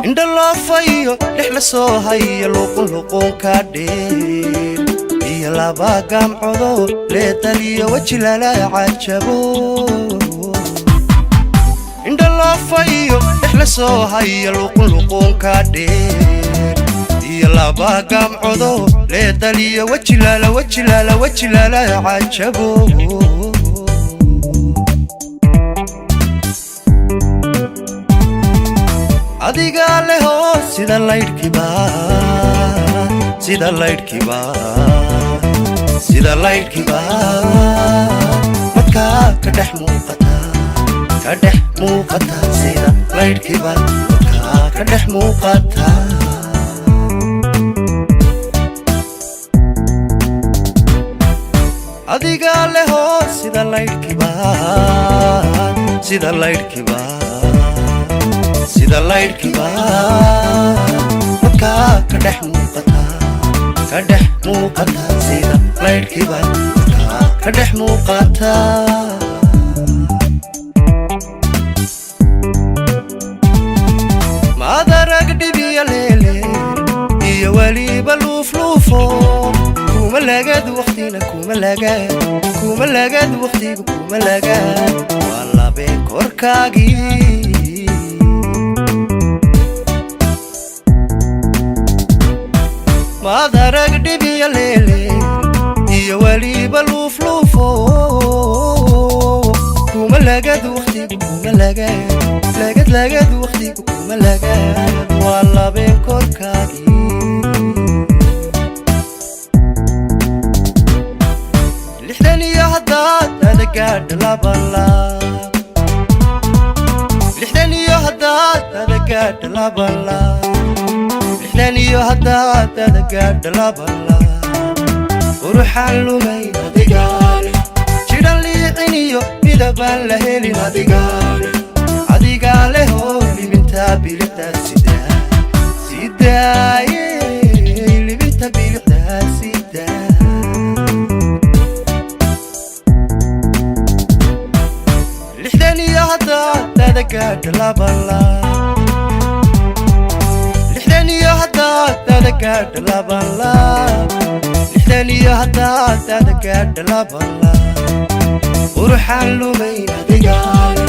indhaloofayo dhex la soo haya luqun kaadheen iyo laba gamcodo leetaliyo weji lala cajabo indhaloofayo dhex la soo haya luqun kaadheen iyo laba gamcodo leetaliyo weji lala cajabo adiga leho sida laydhkiba madka ka dhex muuqata sida laydhkiba madka ka dhex muuqata adiga leho sida laydhkiba madka ka dhex muuqata sida laydhkiba madka ka dhex muuqata maadarag dhibiya leele iyo waliba luufluufo kuma lagad waqtiga waa labeen korkaagii maadarag dhibiya leele iyo waliba luufluufo kuma lagad waqtiga waa labeen korkaagii lixdan iyo haddaad adagaadha labanlaab quruxaan lumayn adigaale jidhan liiciniyo midabaan la helin adigaa lehoo libinta bilicda sidaaye libinta bilicda sidaa lixdan iyo haddaad adagaadha labanlaab quruxaan lumayn adigaale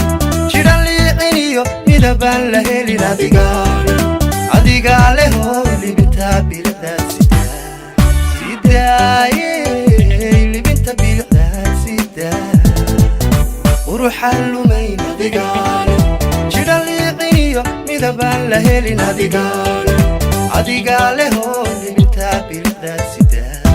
jidhan liiciniyo midabaan la helin adigaa lehoo libinta bilicda sidaaye libinta bilicda sidaa quruxaan lumayn adigaale jidhan liiciniyo midabaan la helin adigaa lehoo libinta bilicda sidaa